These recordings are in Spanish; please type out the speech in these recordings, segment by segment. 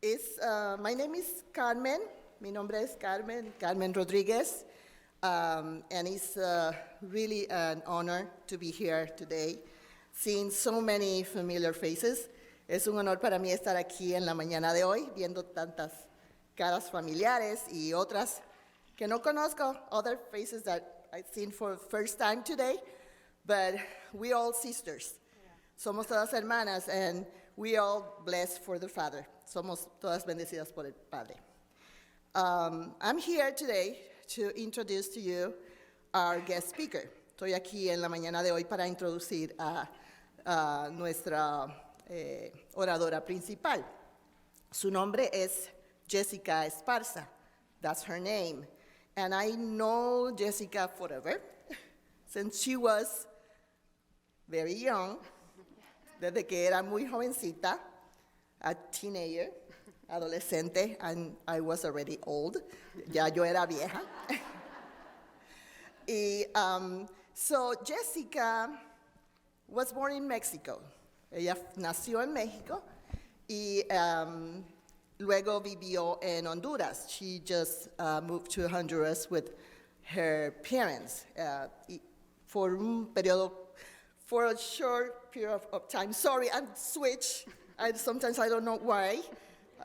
My name is Carmen. Mi nombre es Carmen Rodriguez. And it's really an honor to be here today, seeing so many familiar faces. Es un honor para mí estar aquí en la mañana de hoy, viendo tantas caras familiares y otras que no conozco, other faces that I've seen for the first time today, but we all sisters. Yeah. Somos todas hermanas, and we all blessed for the Father. Somos todas bendecidas por el Padre. I'm here today to introduce to you our guest speaker. Estoy aquí en la mañana de hoy para introducir a nuestra oradora principal. Su nombre es Jessica Esparza. That's her name. And I know Jessica forever, since she was very young, desde que era muy jovencita, a teenager, adolescente, and I was already old. Ya yo era vieja. So Jessica was born in Mexico. Ella nació en México y luego vivió en Honduras. She just moved to Honduras with her parents for a short period of time. Sorry, I'm switched. Sometimes I don't know why.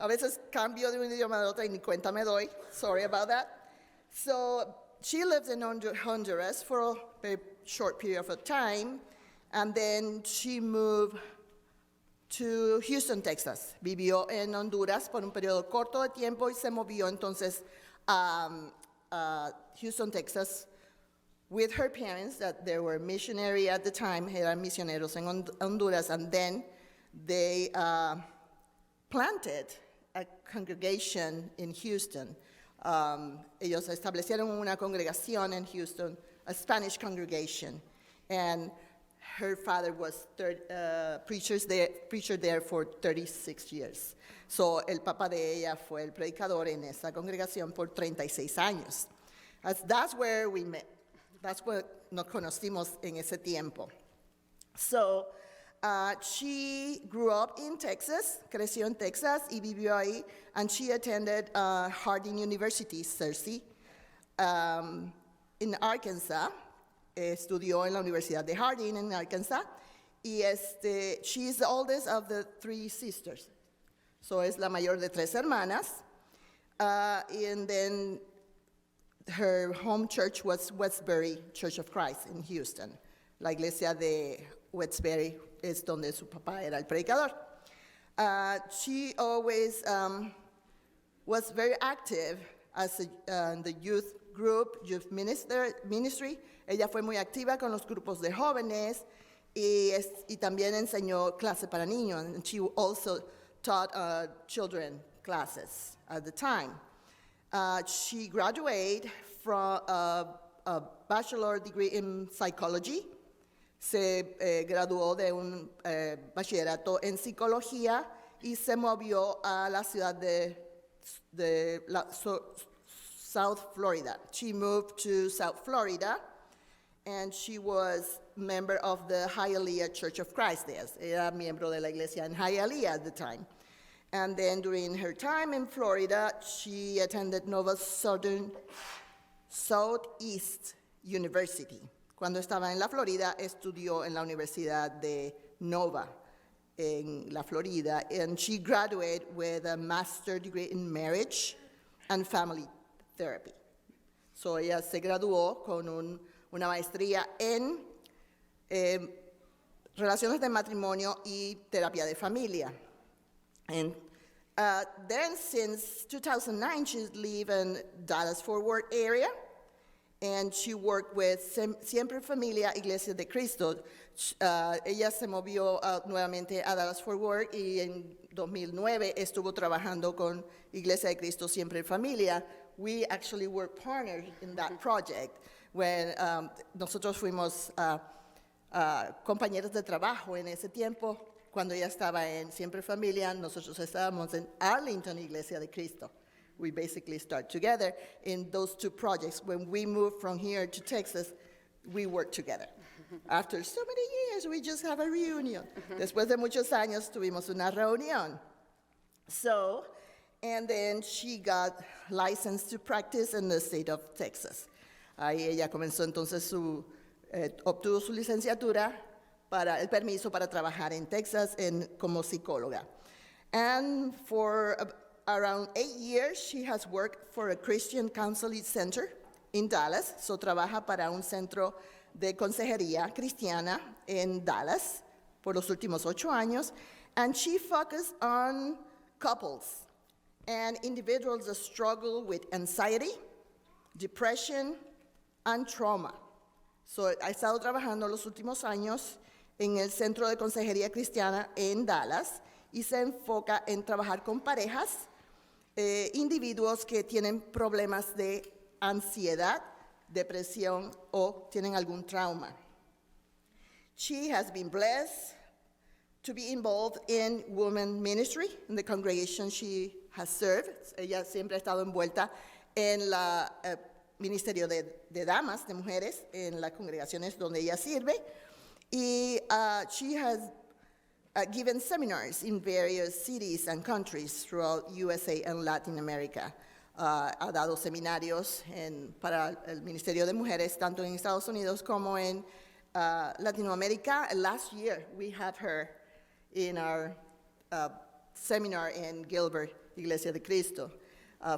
A veces cambio de un idioma a otro y ni cuenta me doy. Sorry about that. So she lived in Honduras for a very short period of time, and then she moved to Houston, Texas. Vivió en Honduras por un periodo corto de tiempo y se movió entonces a Houston, Texas, with her parents, that they were missionary at the time, eran misioneros en Honduras, and then they planted a congregation in Houston. Ellos establecieron una congregación en Houston, a Spanish congregation, and her father was preacher there for 36 years. So el papá de ella fue el predicador en esa congregación por 36 años. That's where we met. That's what nos conocimos en ese tiempo. So she grew up in Texas, creció en Texas y vivió ahí, and she attended Harding University, Searcy, in Arkansas. Estudió en la Universidad de Harding en Arkansas, y she is the oldest of the three sisters. So es la mayor de tres hermanas, and then her home church was Westbury Church of Christ in Houston. La iglesia de Westbury es donde su papá era el predicador. She always was very active as in the youth group, youth ministry. Ella fue muy activa con los grupos de jóvenes y también enseñó clase para niños. And she also taught children classes at the time. She graduated from a bachelor degree in psychology. Se graduó de un bachillerato en psicología y se movió a la ciudad de South Florida. She moved to South Florida, and she was member of the Hialeah Church of Christ. Era miembro de la iglesia en Hialeah at the time. And then during her time in Florida, she attended Nova Southeast University. Cuando estaba en la Florida, estudió en la Universidad de Nova en la Florida, and she graduated with a master's degree in marriage and family therapy. So ella se graduó con una maestría en relaciones de matrimonio y terapia de familia. And then since 2009, she's lived in Dallas-Fort Worth area, and she worked with Siempre Familia Iglesia de Cristo. Ella se movió nuevamente a Dallas-Fort Worth y en 2009 estuvo trabajando con Iglesia de Cristo Siempre Familia. We actually were partners in that project when nosotros fuimos compañeros de trabajo en ese tiempo. Cuando ella estaba en Siempre Familia, nosotros estábamos en Arlington Iglesia de Cristo. We basically start together in those two projects. When we moved from here to Texas, we worked together. After so many years, we just have a reunion. Después de muchos años, tuvimos una reunión. So and then she got licensed to practice in the state of Texas. Ahí ella comenzó entonces obtuvo su licenciatura para el permiso para trabajar en Texas como psicóloga. And for around 8 years, she has worked for a Christian counseling center in Dallas. So trabaja para un centro de consejería cristiana en Dallas por los últimos 8 años. And she focused on couples and individuals that struggle with anxiety, depression, and trauma. So ha estado trabajando los últimos años en el Centro de Consejería Cristiana en Dallas y se enfoca en trabajar con parejas, individuos que tienen problemas de ansiedad, depresión o tienen algún trauma. She has been blessed to be involved in women ministry in the congregation she has served. Ella siempre ha estado envuelta en la ministerio de damas, de mujeres, en las congregaciones donde ella sirve. Y she has given seminars in various cities and countries throughout USA and Latin America. Ha dado seminarios para el Ministerio de Mujeres, tanto en Estados Unidos como en Latinoamérica. Last year, we had her in our seminar in Gilbert, Iglesia de Cristo,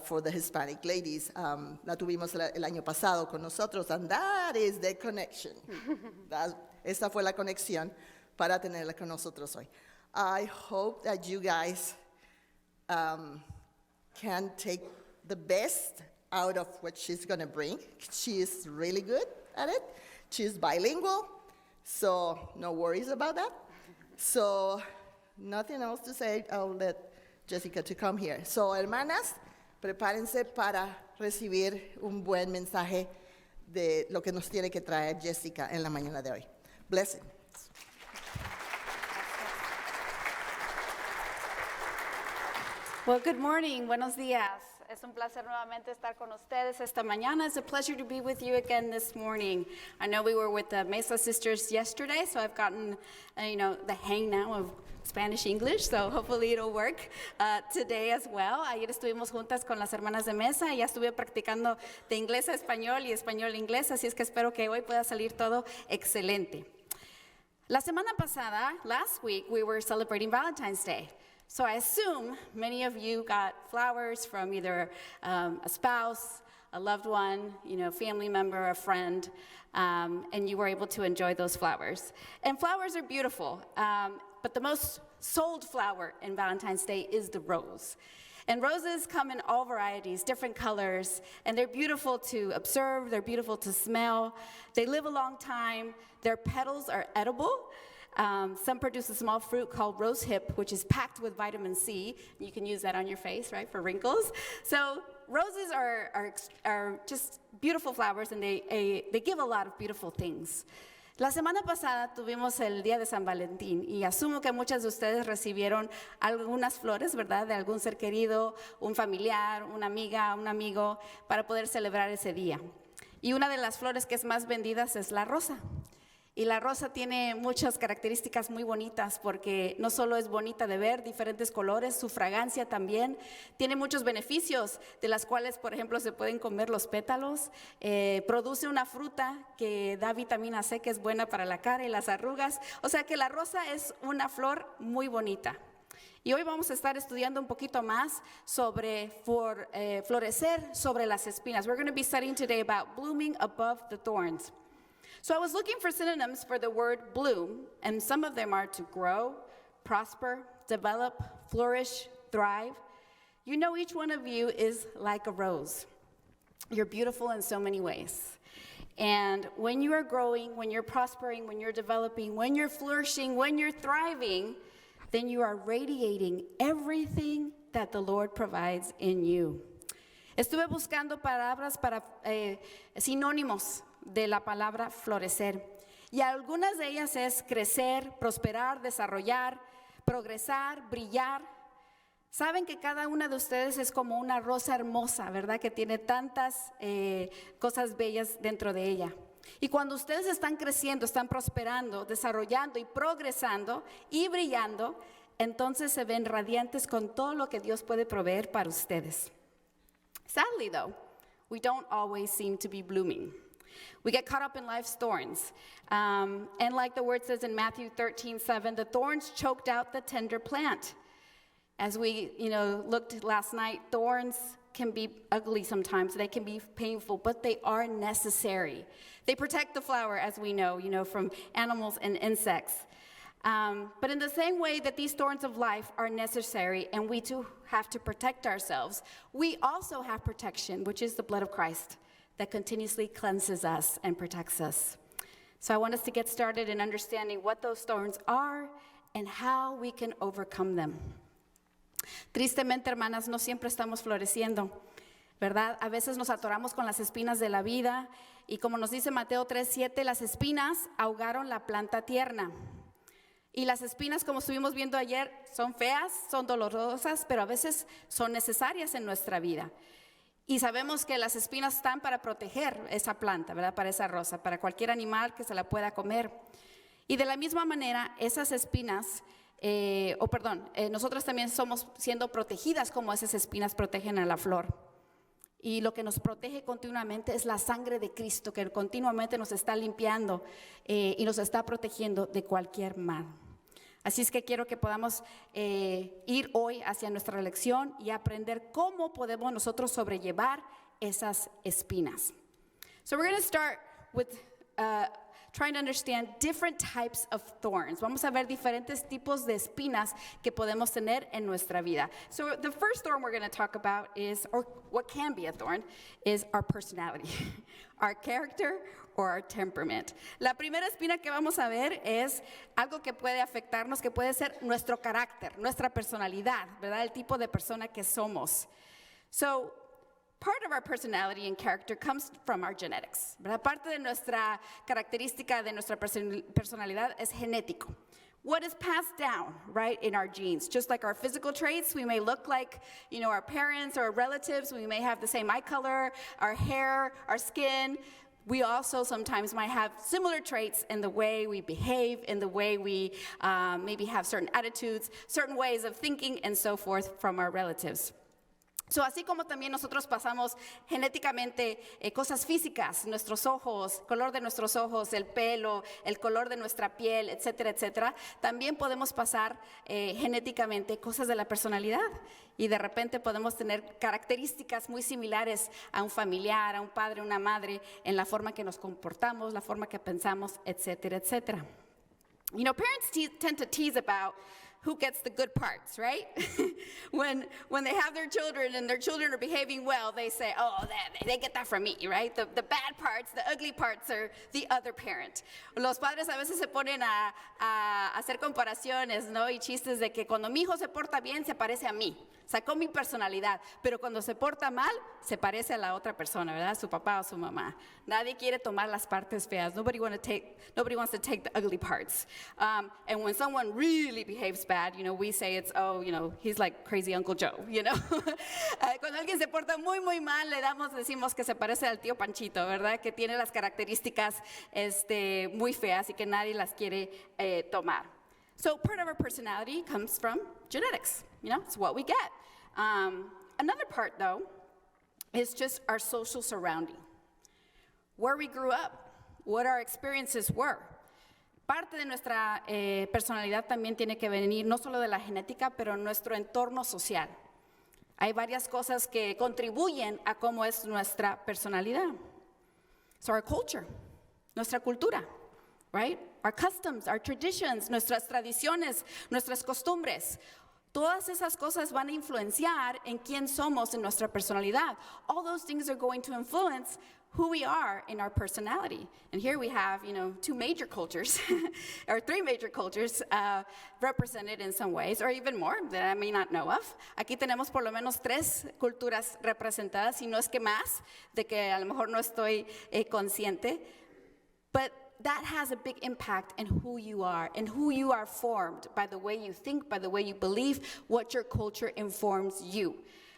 for the Hispanic ladies. La tuvimos el año pasado con nosotros, and that is the connection. Esa fue la conexión para tenerla con nosotros hoy. I hope that you guys can take the best out of what she's going to bring. She is really good at it. She's bilingual, so no worries about that. So nothing else to say. I'll let Jessica to come here. So, hermanas, prepárense para recibir un buen mensaje de lo que nos tiene que traer Jessica en la mañana de hoy. Blessings. Well, good morning. Buenos días. Es un placer nuevamente estar con ustedes esta mañana. It's a pleasure to be with you again this morning. I know we were with the Mesa sisters yesterday, so I've gotten, the hang now of Spanish English, so hopefully it'll work today as well. Ayer estuvimos juntas con las hermanas de Mesa y ya estuve practicando de inglés a español y español a inglés, así es que espero que hoy pueda salir todo excelente. La semana pasada, last week, we were celebrating Valentine's Day. So I assume many of you got flowers from either a spouse, a loved one, family member, a friend, and you were able to enjoy those flowers. And flowers are beautiful, but the most sold flower in Valentine's Day is the rose. And roses come in all varieties, different colors, and they're beautiful to observe, they're beautiful to smell. They live a long time. Their petals are edible. Some produce a small fruit called rose hip, which is packed with vitamin C. You can use that on your face, right, for wrinkles. So roses are just beautiful flowers, and they give a lot of beautiful things. La semana pasada tuvimos el Día de San Valentín y asumo que muchas de ustedes recibieron algunas flores, ¿verdad? De algún ser querido, un familiar, una amiga, un amigo, para poder celebrar ese día. Y una de las flores que es más vendidas es la rosa. Y la rosa tiene muchas características muy bonitas porque no solo es bonita de ver, diferentes colores, su fragancia también. Tiene muchos beneficios, de las cuales, por ejemplo, se pueden comer los pétalos. Produce una fruta que da vitamina C, que es buena para la cara y las arrugas. O sea que la rosa es una flor muy bonita. Y hoy vamos a estar estudiando un poquito más sobre florecer sobre las espinas. We're going to be studying today about blooming above the thorns. So I was looking for synonyms for the word bloom, and some of them are to grow, prosper, develop, flourish, thrive. You know, each one of you is like a rose. You're beautiful in so many ways. And when you are growing, when you're prospering, when you're developing, when you're flourishing, when you're thriving, then you are radiating everything that the Lord provides in you. Estuve buscando palabras para sinónimos de la palabra florecer. Y algunas de ellas es crecer, prosperar, desarrollar, progresar, brillar. Saben que cada una de ustedes es como una rosa hermosa, ¿verdad? Que tiene tantas cosas bellas dentro de ella. Y cuando ustedes están creciendo, están prosperando, desarrollando y progresando y brillando, entonces se ven radiantes con todo lo que Dios puede proveer para ustedes. Sadly, though, we don't always seem to be blooming. We get caught up in life's thorns. And like the word says in Matthew 13:7, the thorns choked out the tender plant. As we, looked last night, thorns can be ugly sometimes. They can be painful, but they are necessary. They protect the flower, as we know, from animals and insects. But in the same way that these thorns of life are necessary and we too have to protect ourselves, we also have protection, which is the blood of Christ that continuously cleanses us and protects us. So I want us to get started in understanding what those thorns are and how we can overcome them. Tristemente, hermanas, no siempre estamos floreciendo, ¿verdad? A veces nos atoramos con las espinas de la vida y como nos dice Mateo 3:7, las espinas ahogaron la planta tierna. Y las espinas, como estuvimos viendo ayer, son feas, son dolorosas, pero a veces son necesarias en nuestra vida. Y sabemos que las espinas están para proteger esa planta, ¿verdad? Para esa rosa, para cualquier animal que se la pueda comer. Y de la misma manera, esas espinas, nosotros también somos siendo protegidas como esas espinas protegen a la flor. Y lo que nos protege continuamente es la sangre de Cristo, que continuamente nos está limpiando y nos está protegiendo de cualquier mal. Así es que quiero que podamos ir hoy hacia nuestra lección y aprender cómo podemos nosotros sobrellevar esas espinas. So we're going to start with trying to understand different types of thorns. Vamos a ver diferentes tipos de espinas que podemos tener en nuestra vida. So the first thorn we're going to talk about is, or what can be a thorn, is our personality, our character, or our temperament. La primera espina que vamos a ver es algo que puede afectarnos, que puede ser nuestro carácter, nuestra personalidad, ¿verdad? El tipo de persona que somos. So, part of our personality and character comes from our genetics, ¿verdad? Parte de nuestra característica, de nuestra personalidad es genético. What is passed down, right, in our genes? Just like our physical traits, we may look like, our parents or relatives. We may have the same eye color, our hair, our skin. We also sometimes might have similar traits in the way we behave, in the way we maybe have certain attitudes, certain ways of thinking, and so forth from our relatives. So, así como también nosotros pasamos genéticamente cosas físicas, nuestros ojos, color de nuestros ojos, el pelo, el color de nuestra piel, etcétera, etcétera, también podemos pasar genéticamente cosas de la personalidad y de repente podemos tener características muy similares a un familiar, a un padre, una madre, en la forma que nos comportamos, la forma que pensamos, etcétera, etcétera. Parents tend to tease about who gets the good parts, right? when they have their children and their children are behaving well, they say, oh, they get that from me, right? The bad parts, the ugly parts are the other parent. Los padres a veces se ponen a hacer comparaciones, ¿no? Y chistes de que cuando mi hijo se porta bien, se parece a mí. Sacó mi personalidad, pero cuando se porta mal, se parece a la otra persona, ¿verdad? Su papá o su mamá. Nadie quiere tomar las partes feas. Nobody wants to take the ugly parts. And when someone really behaves bad, we say it's, he's like crazy Uncle Joe, Cuando alguien se porta muy, muy mal, decimos que se parece al tío Panchito, ¿verdad? Que tiene las características muy feas y que nadie las quiere tomar. So part of our personality comes from genetics. It's what we get. Another part, though, is just our social surrounding. Where we grew up, what our experiences were. Parte de nuestra personalidad también tiene que venir no solo de la genética, pero nuestro entorno social. Hay varias cosas que contribuyen a cómo es nuestra personalidad. So our culture, nuestra cultura, right? Our customs, our traditions, nuestras tradiciones, nuestras costumbres. Todas esas cosas van a influenciar en quién somos en nuestra personalidad. All those things are going to influence who we are in our personality. And here we have, two major cultures, or three major cultures represented in some ways, or even more that I may not know of. Aquí tenemos por lo menos 3 culturas representadas, y no es que más, de que a lo mejor no estoy consciente. But that has a big impact in who you are and who you are formed by the way you think, by the way you believe, what your culture informs you.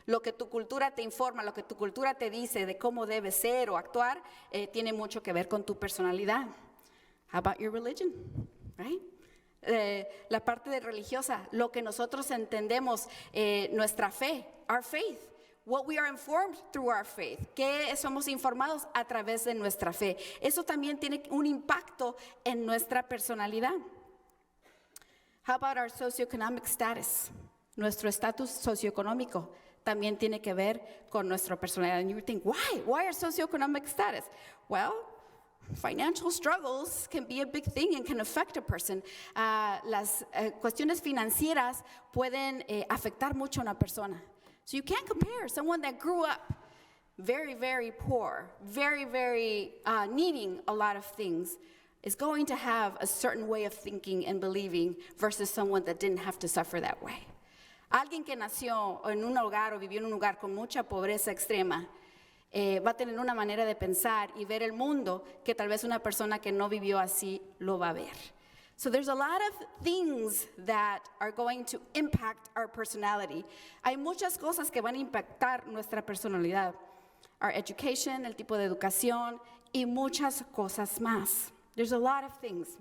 Lo que tu cultura te informa, lo que tu cultura te dice de cómo debes ser o actuar, tiene mucho que ver con tu personalidad. How about your religion, right? la parte de religiosa, lo que nosotros entendemos, nuestra fe, our faith. What we are informed through our faith. Que somos informados a través de nuestra fe. Eso también tiene un impacto en nuestra personalidad. How about our socioeconomic status? Nuestro estatus socioeconómico también tiene que ver con nuestra personalidad. And you think, why? Why our socioeconomic status? Well, financial struggles can be a big thing and can affect a person. Las cuestiones financieras pueden afectar mucho a una persona. So you can't compare someone that grew up very, very poor, very, very needing a lot of things, is going to have a certain way of thinking and believing versus someone that didn't have to suffer that way. Alguien que nació en un hogar o vivió en un hogar con mucha pobreza extrema va a tener una manera de pensar y ver el mundo que tal vez una persona que no vivió así lo va a ver. So there's a lot of things that are going to impact our personality. Hay muchas cosas que van a impactar nuestra personalidad. Our education, el tipo de educación, y muchas cosas más. There's a lot of things.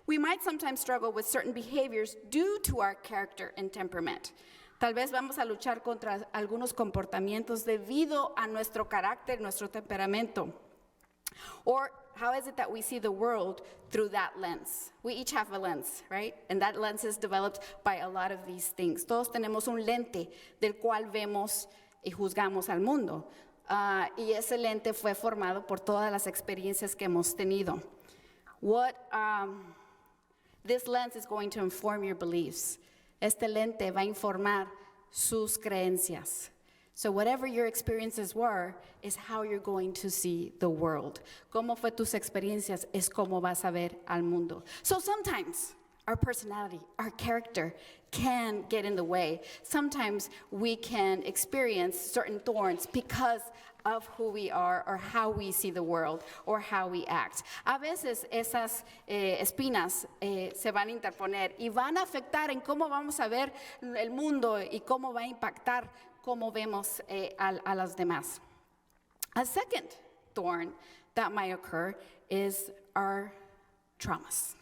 We might sometimes struggle with certain behaviors due to our character and temperament. Tal vez vamos a luchar contra algunos comportamientos debido a nuestro carácter, nuestro temperamento. Or how is it that we see the world through that lens? We each have a lens, right? And that lens is developed by a lot of these things. Todos tenemos un lente del cual vemos y juzgamos al mundo. Y ese lente fue formado por todas las experiencias que hemos tenido. This lens is going to inform your beliefs. Este lente va a informar sus creencias. So whatever your experiences were is how you're going to see the world. Cómo fue tus experiencias es cómo vas a ver al mundo. So sometimes our personality, our character can get in the way. Sometimes we can experience certain thorns because of who we are or how we see the world or how we act. A veces esas espinas se van a interponer y van a afectar en cómo vamos a ver el mundo y cómo va a impactar cómo vemos a los demás. A second thorn that might occur is our traumas.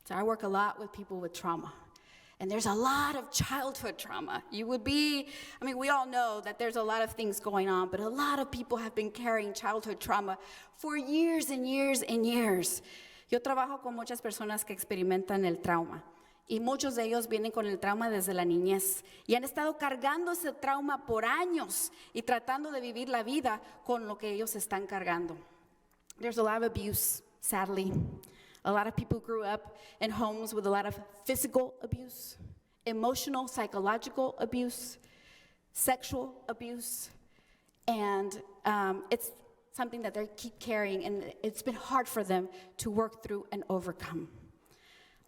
So I work a lot with people with trauma. And there's a lot of childhood trauma. We all know that there's a lot of things going on, but a lot of people have been carrying childhood trauma for years and years and years. Yo trabajo con muchas personas que experimentan el trauma. Y muchos de ellos vienen con el trauma desde la niñez. Y han estado cargando ese trauma por años y tratando de vivir la vida con lo que ellos están cargando. There's a lot of abuse, sadly. A lot of people grew up in homes with a lot of physical abuse, emotional, psychological abuse, sexual abuse, and it's something that they keep carrying, and it's been hard for them to work through and overcome.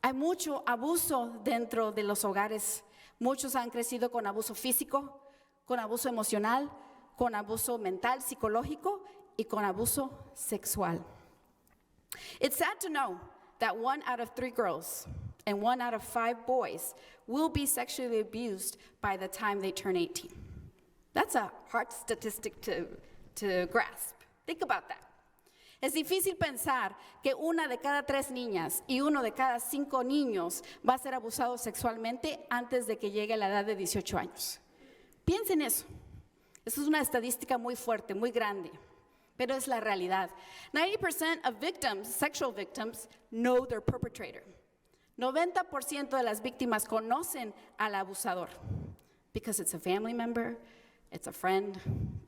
Hay mucho abuso dentro de los hogares. Muchos han crecido con abuso físico, con abuso emocional, con abuso mental, psicológico, y con abuso sexual. It's sad to know that 1 out of 3 girls and 1 out of 5 boys will be sexually abused by the time they turn 18. That's a hard statistic to grasp. Think about that. Es difícil pensar que 1 de cada 3 niñas y 1 de cada 5 niños va a ser abusado sexualmente antes de que llegue a la edad de 18 años. Piensen eso. Eso es una estadística muy fuerte, muy grande. Pero es la realidad. 90% of victims, sexual victims, know their perpetrator. 90% de las víctimas conocen al abusador. Because it's a family member, it's a friend,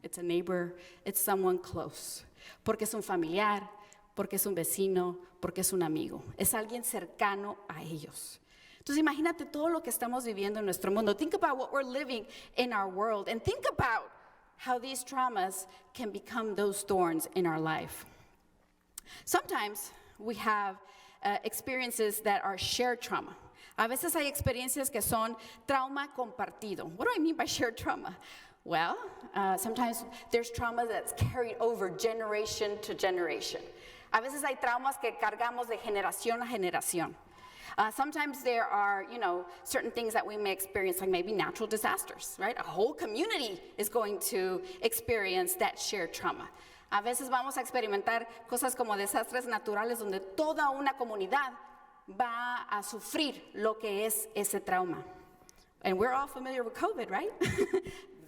it's a neighbor, it's someone close. Porque es un familiar, porque es un vecino, porque es un amigo. Es alguien cercano a ellos. Entonces imagínate todo lo que estamos viviendo en nuestro mundo. Think about what we're living in our world. And think about how these traumas can become those thorns in our life. Sometimes we have experiences that are shared trauma. A veces hay experiencias que son trauma compartido. What do I mean by shared trauma? Well, sometimes there's trauma that's carried over generation to generation. A veces hay traumas que cargamos de generación a generación. Sometimes there are, certain things that we may experience, like maybe natural disasters, right? A whole community is going to experience that shared trauma. A veces vamos a experimentar cosas como desastres naturales donde toda una comunidad va a sufrir lo que es ese trauma. And we're all familiar with COVID, right?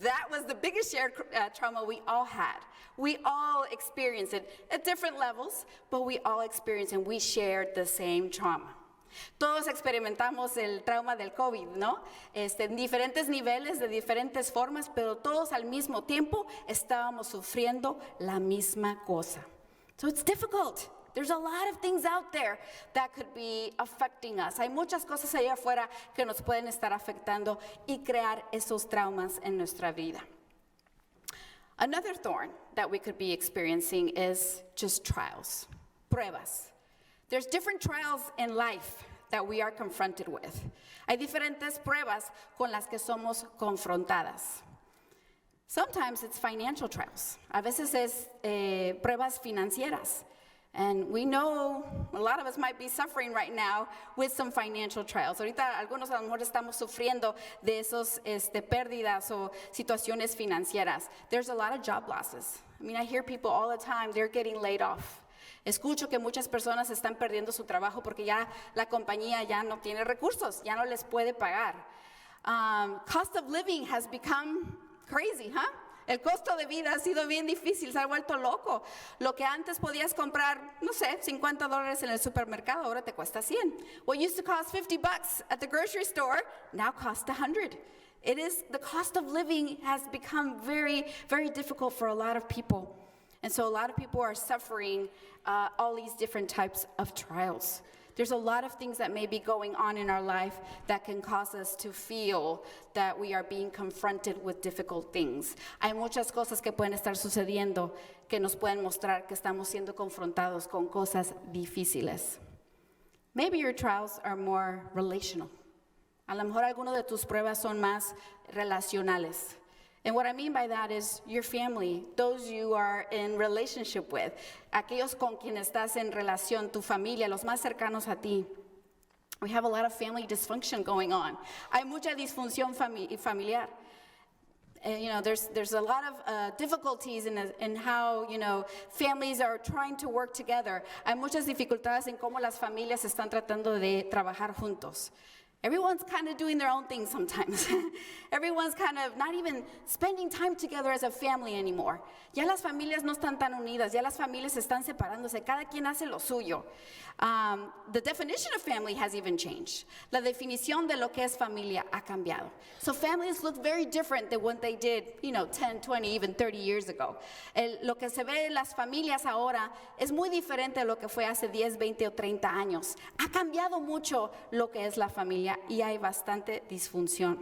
That was the biggest shared trauma we all had. We all experienced it at different levels, but we all experienced and we shared the same trauma. Todos experimentamos el trauma del COVID, ¿no? En diferentes niveles, de diferentes formas, pero todos al mismo tiempo estábamos sufriendo la misma cosa. So it's difficult. There's a lot of things out there that could be affecting us. Hay muchas cosas allá afuera que nos pueden estar afectando y crear esos traumas en nuestra vida. Another thorn that we could be experiencing is just trials, pruebas. There's different trials in life that we are confronted with. Hay diferentes pruebas con las que somos confrontadas. Sometimes it's financial trials. A veces es pruebas financieras. And we know a lot of us might be suffering right now with some financial trials. Ahorita algunos a lo mejor estamos sufriendo de esos pérdidas o situaciones financieras. There's a lot of job losses. I mean, I hear people all the time, they're getting laid off. Escucho que muchas personas están perdiendo su trabajo porque ya la compañía ya no tiene recursos, ya no les puede pagar. Cost of living has become crazy, huh? El costo de vida ha sido bien difícil, se ha vuelto loco. Lo que antes podías comprar, no sé, $50 en el supermercado, ahora te cuesta 100. What used to cost $50 at the grocery store now costs $100. The cost of living has become very, very difficult for a lot of people. And so a lot of people are suffering all these different types of trials. There's a lot of things that may be going on in our life that can cause us to feel that we are being confronted with difficult things. Hay muchas cosas que pueden estar sucediendo que nos pueden mostrar que estamos siendo confrontados con cosas difíciles. Maybe your trials are more relational. A lo mejor algunas de tus pruebas son más relacionales. And what I mean by that is your family, those you are in relationship with, aquellos con quienes estás en relación, tu familia, los más cercanos a ti. We have a lot of family dysfunction going on. Hay mucha disfunción familiar. There's a lot of difficulties in how, families are trying to work together. Hay muchas dificultades en cómo las familias están tratando de trabajar juntos. Everyone's kind of doing their own thing sometimes. Everyone's kind of not even spending time together as a family anymore. Ya las familias no están tan unidas, ya las familias están separándose, cada quien hace lo suyo. The definition of family has even changed. La definición de lo que es familia ha cambiado. So families look very different than what they did, 10, 20, even 30 years ago. Lo que se ve en las familias ahora es muy diferente a lo que fue hace 10, 20 o 30 años. Ha cambiado mucho lo que es la familia y hay bastante disfunción.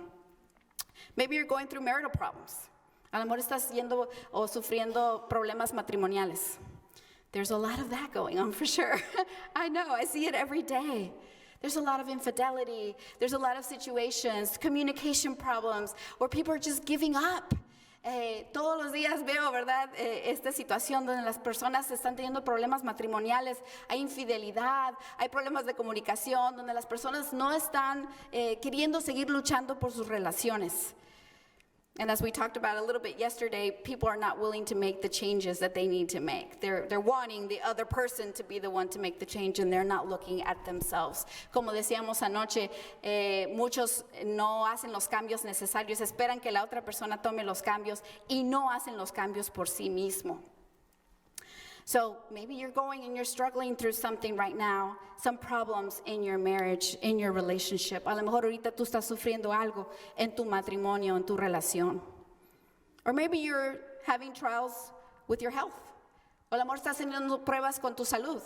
Maybe you're going through marital problems. A lo mejor estás yendo o sufriendo problemas matrimoniales. There's a lot of that going on for sure. I know, I see it every day. There's a lot of infidelity. There's a lot of situations, communication problems, where people are just giving up. Todos los días veo, ¿verdad? Esta situación donde las personas están teniendo problemas matrimoniales, hay infidelidad, hay problemas de comunicación, donde las personas no están queriendo seguir luchando por sus relaciones. And as we talked about a little bit yesterday, people are not willing to make the changes that they need to make. They're wanting the other person to be the one to make the change, and they're not looking at themselves. Como decíamos anoche, muchos no hacen los cambios necesarios, esperan que la otra persona tome los cambios y no hacen los cambios por sí mismo. So maybe you're going and you're struggling through something right now, some problems in your marriage, in your relationship. A lo mejor ahorita tú estás sufriendo algo en tu matrimonio, en tu relación. Or maybe you're having trials with your health. O a lo mejor estás teniendo pruebas con tu salud.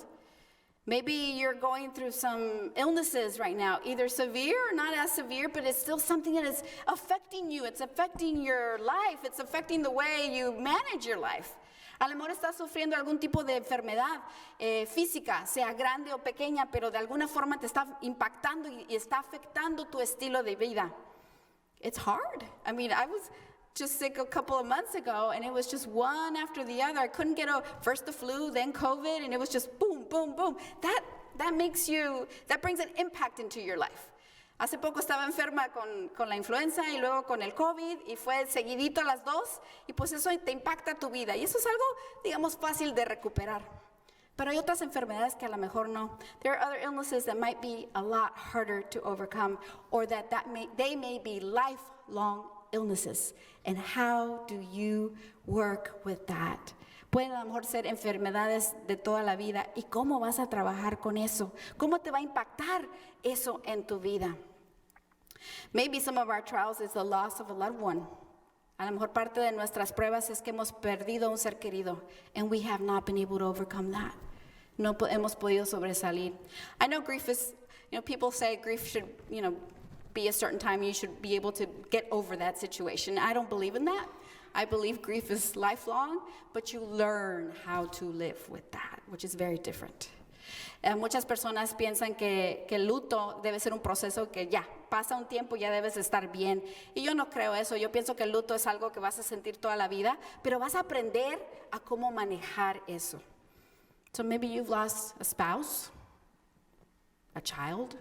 Maybe you're going through some illnesses right now, either severe or not as severe, but it's still something that is affecting you. It's affecting your life. It's affecting the way you manage your life. A lo mejor estás sufriendo algún tipo de enfermedad física, sea grande o pequeña, pero de alguna forma te está impactando y está afectando tu estilo de vida. It's hard. I mean, I was just sick a couple of months ago, and it was just one after the other. I couldn't get first the flu, then COVID, and it was just boom, boom, boom. That brings an impact into your life. Hace poco estaba enferma con la influenza y luego con el COVID y fue seguidito a las dos y pues eso te impacta tu vida y eso es algo, digamos, fácil de recuperar. Pero hay otras enfermedades que a lo mejor no. There are other illnesses that might be a lot harder to overcome, or they may be lifelong illnesses. And how do you work with that? Pueden a lo mejor ser enfermedades de toda la vida. ¿Y cómo vas a trabajar con eso? ¿Cómo te va a impactar eso en tu vida? Maybe some of our trials is the loss of a loved one. A lo mejor parte de nuestras pruebas es que hemos perdido a un ser querido, and we have not been able to overcome that. No hemos podido sobresalir. I know grief is, people say grief should, be a certain time. You should be able to get over that situation. I don't believe in that. I believe grief is lifelong, but you learn how to live with that, which is very different. Muchas personas piensan que el luto debe ser un proceso que ya pasa un tiempo, ya debes estar bien. Y yo no creo eso. Yo pienso que el luto es algo que vas a sentir toda la vida, pero vas a aprender a cómo manejar eso. So maybe you've lost a spouse, a child,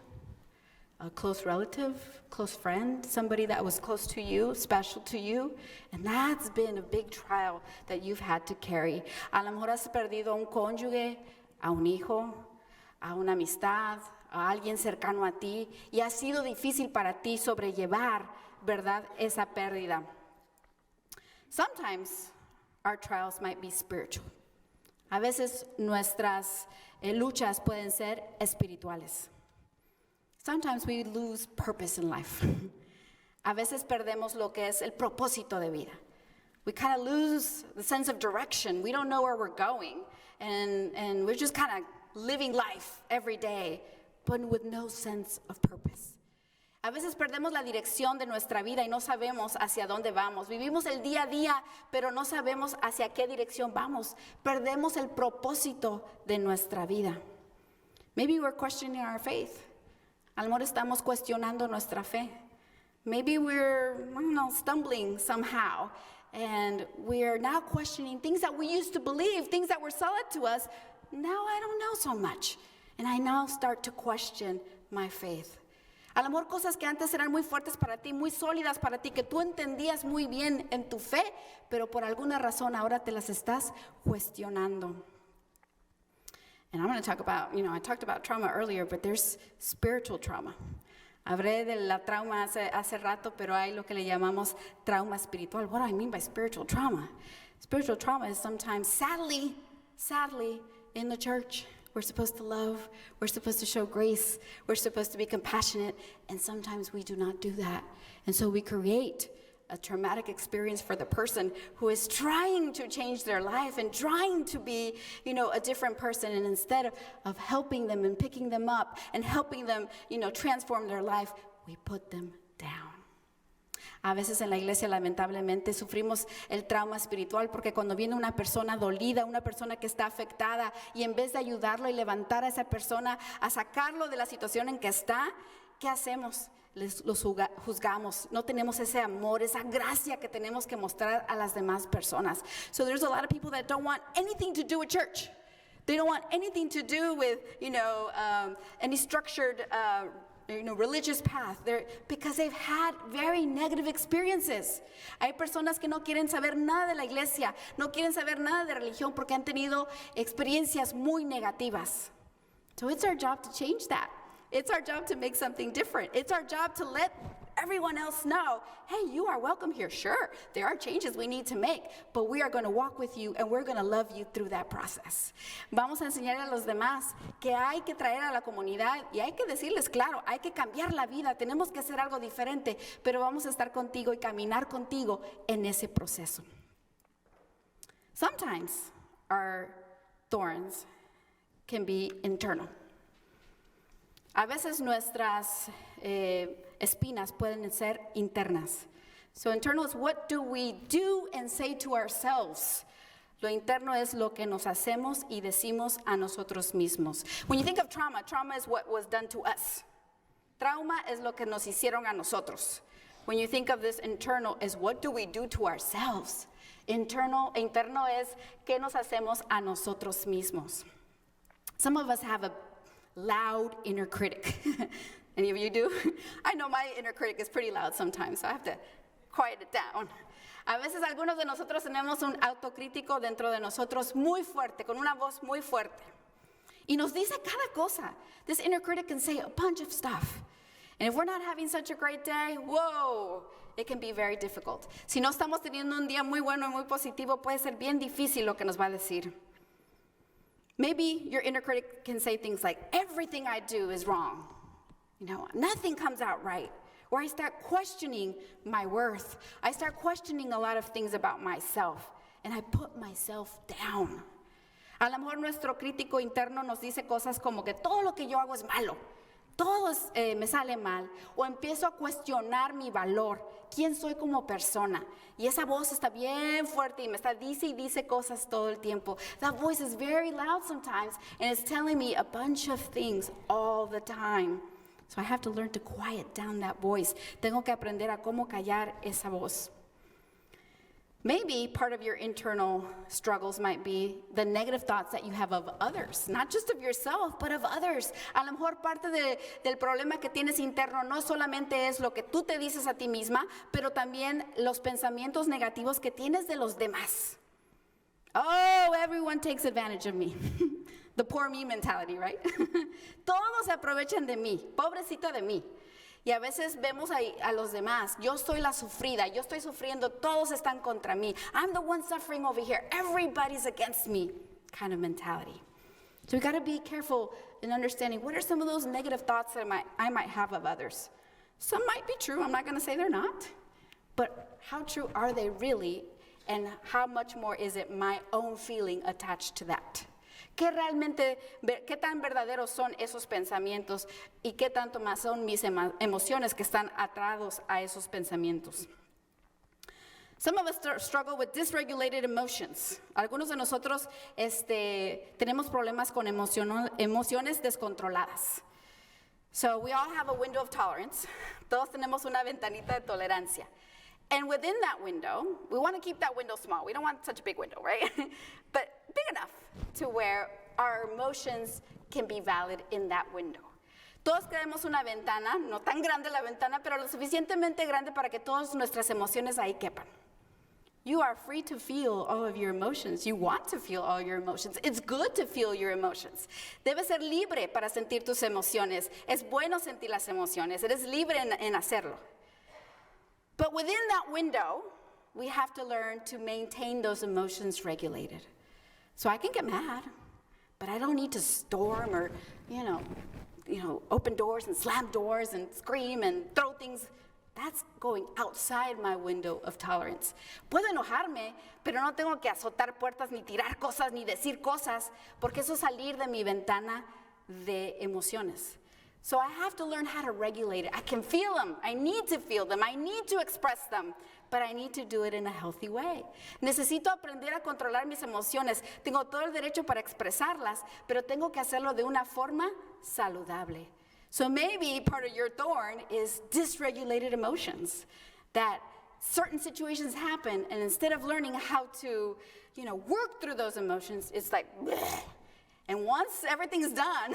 a close relative, close friend, somebody that was close to you, special to you, and that's been a big trial that you've had to carry. A lo mejor has perdido a un cónyuge, a un hijo, a una amistad, a alguien cercano a ti, y ha sido difícil para ti sobrellevar, ¿verdad?, esa pérdida. Sometimes our trials might be spiritual. A veces nuestras luchas pueden ser espirituales. Sometimes we lose purpose in life. A veces perdemos lo que es el propósito de vida. We kind of lose the sense of direction. We don't know where we're going. And we're just kind of living life every day, but with no sense of purpose. A veces perdemos la dirección de nuestra vida y no sabemos hacia dónde vamos. Vivimos el día a día, pero no sabemos hacia qué dirección vamos. Perdemos el propósito de nuestra vida. Maybe we're questioning our faith. A lo mejor estamos cuestionando nuestra fe. Maybe we're, stumbling somehow. And we're now questioning things that we used to believe, things that were solid to us. Now I don't know so much. And I now start to question my faith. A lo mejor cosas que antes eran muy fuertes para ti, muy sólidas para ti, que tú entendías muy bien en tu fe, pero por alguna razón ahora te las estás cuestionando. And I'm going to talk about, I talked about trauma earlier, but there's spiritual trauma. Hablé de la trauma hace rato, pero hay lo que le llamamos trauma espiritual. What do I mean by spiritual trauma? Spiritual trauma is sometimes, sadly, in the church. We're supposed to love, we're supposed to show grace, we're supposed to be compassionate, and sometimes we do not do that. And so we create a traumatic experience for the person who is trying to change their life and trying to be, a different person. And instead of helping them and picking them up and helping them, transform their life, we put them down. A veces en la iglesia lamentablemente sufrimos el trauma espiritual porque cuando viene una persona dolida, una persona que está afectada, y en vez de ayudarlo y levantar a esa persona, a sacarlo de la situación en que está, ¿qué hacemos? Los juzgamos. No tenemos ese amor, esa gracia que tenemos que mostrar a las demás personas. So there's a lot of people that don't want anything to do with church. They don't want anything to do with, any structured religious path, because they've had very negative experiences. Hay personas que no quieren saber nada de la iglesia, no quieren saber nada de religión porque han tenido experiencias muy negativas. So it's our job to change that. It's our job to make something different. It's our job to let everyone else know, hey, you are welcome here. Sure, there are changes we need to make, but we are going to walk with you and we're going to love you through that process. Vamos a enseñar a los demás que hay que traer a la comunidad y hay que decirles, claro, hay que cambiar la vida, tenemos que hacer algo diferente, pero vamos a estar contigo y caminar contigo en ese proceso. Sometimes our thorns can be internal. A veces nuestras espinas pueden ser internas. So internal is what do we do and say to ourselves. Lo interno es lo que nos hacemos y decimos a nosotros mismos. When you think of trauma, trauma is what was done to us. Trauma es lo que nos hicieron a nosotros. When you think of this internal is what do we do to ourselves. Interno es qué nos hacemos a nosotros mismos. Some of us have a loud inner critic. Any of you do? I know my inner critic is pretty loud sometimes, so I have to quiet it down. A veces algunos de nosotros tenemos un autocrítico dentro de nosotros muy fuerte, con una voz muy fuerte. Y nos dice cada cosa. This inner critic can say a bunch of stuff. And if we're not having such a great day, whoa, it can be very difficult. Si no estamos teniendo un día muy bueno y muy positivo, puede ser bien difícil lo que nos va a decir. Maybe your inner critic can say things like, everything I do is wrong. Nothing comes out right. Or I start questioning my worth. I start questioning a lot of things about myself. And I put myself down. A lo mejor nuestro crítico interno nos dice cosas como que todo lo que yo hago es malo. Todo me sale mal. O empiezo a cuestionar mi valor. ¿Quién soy como persona? Y esa voz está bien fuerte y me dice cosas todo el tiempo. That voice is very loud sometimes and it's telling me a bunch of things all the time. So I have to learn to quiet down that voice. Tengo que aprender a cómo callar esa voz. Maybe part of your internal struggles might be the negative thoughts that you have of others, not just of yourself, but of others. A lo mejor parte del problema que tienes interno no solamente es lo que tú te dices a ti misma, pero también los pensamientos negativos que tienes de los demás. Oh, everyone takes advantage of me. The poor me mentality, right? Todos se aprovechan de mí, pobrecita de mí. Y a veces vemos a los demás. Yo soy la sufrida. Yo estoy sufriendo. Todos están contra mí. I'm the one suffering over here. Everybody's against me. Kind of mentality. So we got to be careful in understanding what are some of those negative thoughts that I might have of others. Some might be true. I'm not going to say they're not. But how true are they really? And how much more is it my own feeling attached to that? ¿Qué tan verdaderos son esos pensamientos y qué tanto más son mis emociones que están atados a esos pensamientos? Some of us struggle with dysregulated emotions. Algunos de nosotros tenemos problemas con emociones descontroladas. So we all have a window of tolerance. Todos tenemos una ventanita de tolerancia. And within that window, we want to keep that window small. We don't want such a big window, right? But big enough to where our emotions can be valid in that window. Todos queremos una ventana, no tan grande la ventana, pero lo suficientemente grande para que todas nuestras emociones ahí quepan. You are free to feel all of your emotions. You want to feel all your emotions. It's good to feel your emotions. Debes ser libre para sentir tus emociones. Es bueno sentir las emociones. Eres libre en hacerlo. But within that window, we have to learn to maintain those emotions regulated. So I can get mad, but I don't need to storm or, open doors and slam doors and scream and throw things. That's going outside my window of tolerance. Puedo enojarme, pero no tengo que azotar puertas, ni tirar cosas, ni decir cosas, porque eso es salir de mi ventana de emociones. So I have to learn how to regulate it. I can feel them. I need to feel them. I need to express them. But I need to do it in a healthy way. Necesito aprender a controlar mis emociones. Tengo todo el derecho para expresarlas, pero tengo que hacerlo de una forma saludable. So maybe part of your thorn is dysregulated emotions. That certain situations happen, and instead of learning how to, work through those emotions, it's like, bleh. And once everything's done,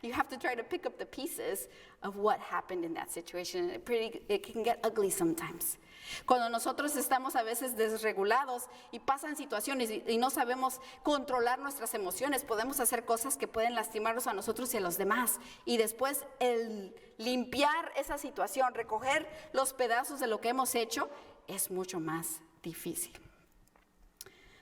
you have to try to pick up the pieces of what happened in that situation. And it can get ugly sometimes. Cuando nosotros estamos a veces desregulados y pasan situaciones y no sabemos controlar nuestras emociones, podemos hacer cosas que pueden lastimarnos a nosotros y a los demás. Y después el limpiar esa situación, recoger los pedazos de lo que hemos hecho, es mucho más difícil.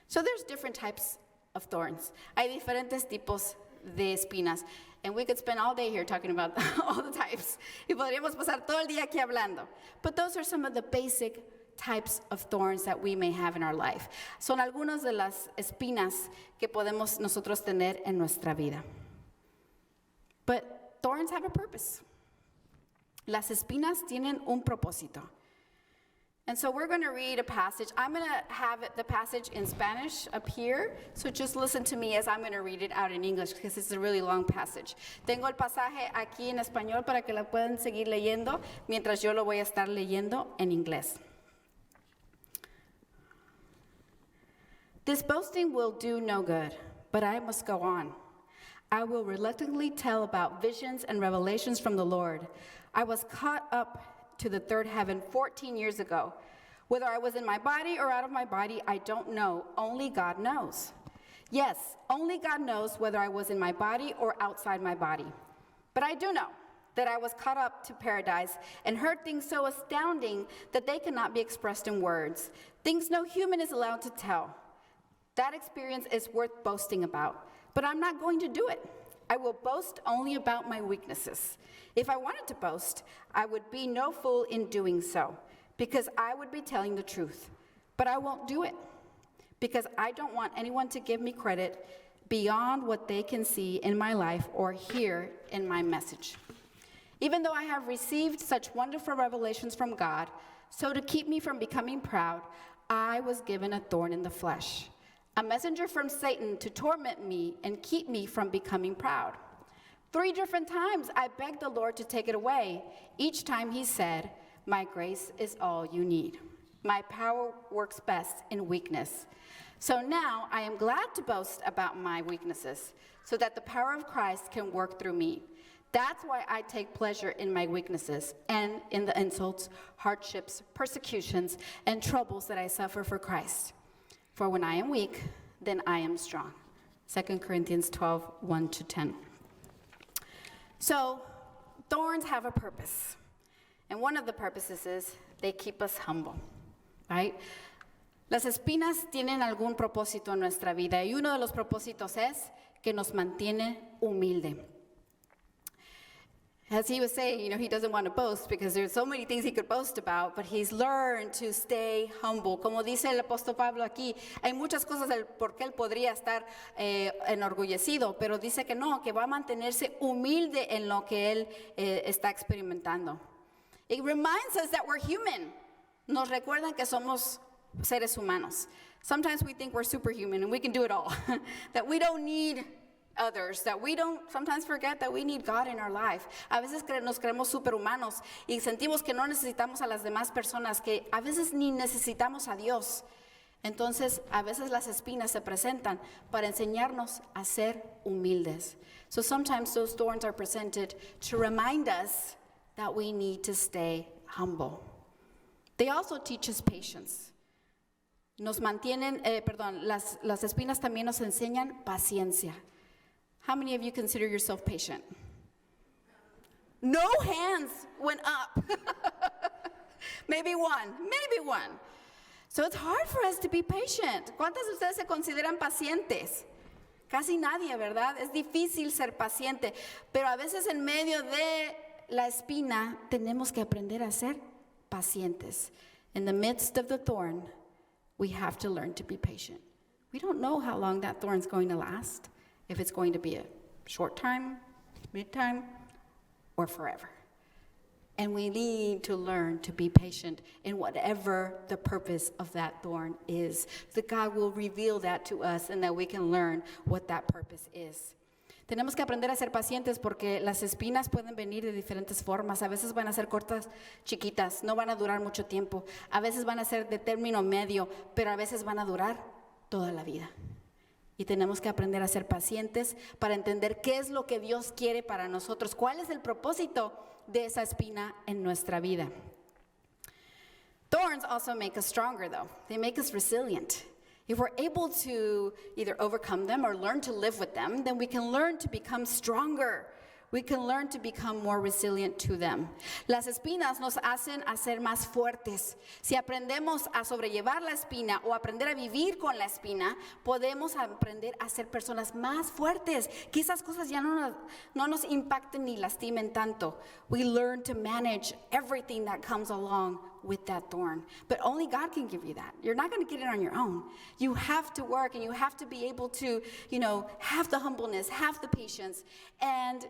So there's different types of thorns. Hay diferentes tipos de espinas. And we could spend all day here talking about all the types. Y podríamos pasar todo el día aquí hablando. But those are some of the basic types of thorns that we may have in our life. Son algunas de las espinas que podemos nosotros tener en nuestra vida. But thorns have a purpose. Las espinas tienen un propósito. And so we're going to read a passage. I'm going to have the passage in Spanish up here. So just listen to me as I'm going to read it out in English because it's a really long passage. Tengo el pasaje aquí en español para que la puedan seguir leyendo mientras yo lo voy a estar leyendo en inglés. This boasting will do no good, but I must go on. I will reluctantly tell about visions and revelations from the Lord. I was caught up to the third heaven 14 years ago. Whether I was in my body or out of my body, I don't know. Only God knows. Yes, only God knows whether I was in my body or outside my body. But I do know that I was caught up to paradise and heard things so astounding that they cannot be expressed in words, things no human is allowed to tell. That experience is worth boasting about, but I'm not going to do it. I will boast only about my weaknesses. If I wanted to boast, I would be no fool in doing so, because I would be telling the truth. But I won't do it, because I don't want anyone to give me credit beyond what they can see in my life or hear in my message. Even though I have received such wonderful revelations from God, so to keep me from becoming proud, I was given a thorn in the flesh, a messenger from Satan to torment me and keep me from becoming proud. 3 different times I begged the Lord to take it away. Each time he said, "My grace is all you need. My power works best in weakness." So now I am glad to boast about my weaknesses, so that the power of Christ can work through me. That's why I take pleasure in my weaknesses and in the insults, hardships, persecutions, and troubles that I suffer for Christ. For when I am weak, then I am strong. 2 Corinthians 12, 1-10. So, thorns have a purpose. And one of the purposes is they keep us humble, right? Las espinas tienen algún propósito en nuestra vida y uno de los propósitos es que nos mantiene humilde. As he was saying, he doesn't want to boast because there's so many things he could boast about, but he's learned to stay humble. Como dice el apóstol Pablo aquí, hay muchas cosas por qué él podría estar enorgullecido, pero dice que no, que va a mantenerse humilde en lo que él está experimentando. It reminds us that we're human. Nos recuerdan que somos seres humanos. Sometimes we think we're superhuman and we can do it all. That we don't need others, that we don't sometimes forget that we need God in our life. A veces nos creemos superhumanos y sentimos que no necesitamos a las demás personas, que a veces ni necesitamos a Dios. Entonces, a veces las espinas se presentan para enseñarnos a ser humildes. So sometimes those thorns are presented to remind us that we need to stay humble. They also teach us patience. Nos mantienen, las espinas también nos enseñan paciencia. How many of you consider yourself patient? No hands went up. Maybe one. So it's hard for us to be patient. ¿Cuántos de ustedes se consideran pacientes? Casi nadie, ¿verdad? Es difícil ser paciente, pero a veces en medio de la espina tenemos que aprender a ser pacientes. In the midst of the thorn, we have to learn to be patient. We don't know how long that thorn's going to last. If it's going to be a short time, mid-time, or forever. And we need to learn to be patient in whatever the purpose of that thorn is. That God will reveal that to us and that we can learn what that purpose is. Tenemos que aprender a ser pacientes porque las espinas pueden venir de diferentes formas. A veces van a ser cortas, chiquitas, no van a durar mucho tiempo. A veces van a ser de término medio, pero a veces van a durar toda la vida. Y tenemos que aprender a ser pacientes para entender qué es lo que Dios quiere para nosotros, cuál es el propósito de esa espina en nuestra vida. Thorns also make us stronger, though. They make us resilient. If we're able to either overcome them or learn to live with them, then we can learn to become stronger. We can learn to become more resilient to them. Las espinas nos hacen a ser más fuertes. Si aprendemos a sobrellevar la espina o aprender a vivir con la espina, podemos aprender a ser personas más fuertes, que esas cosas ya no nos impacten ni lastimen tanto. We learn to manage everything that comes along with that thorn. But only God can give you that. You're not going to get it on your own. You have to work and you have to be able to, have the humbleness, have the patience, and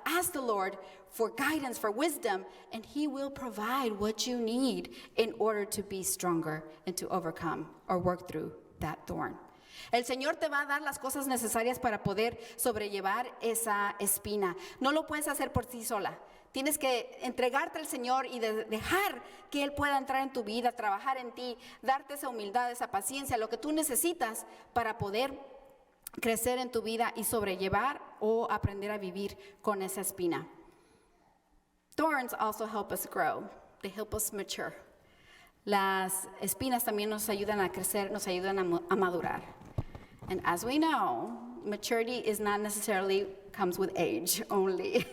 ask the Lord for guidance, for wisdom, and He will provide what you need in order to be stronger and to overcome or work through that thorn. El Señor te va a dar las cosas necesarias para poder sobrellevar esa espina. No lo puedes hacer por ti sola. Tienes que entregarte al Señor y dejar que Él pueda entrar en tu vida, trabajar en ti, darte esa humildad, esa paciencia, lo que tú necesitas para poder crecer en tu vida y sobrellevar o aprender a vivir con esa espina. Thorns also help us grow. They help us mature. Las espinas también nos ayudan a crecer, nos ayudan a madurar. And as we know, maturity is not necessarily comes with age only.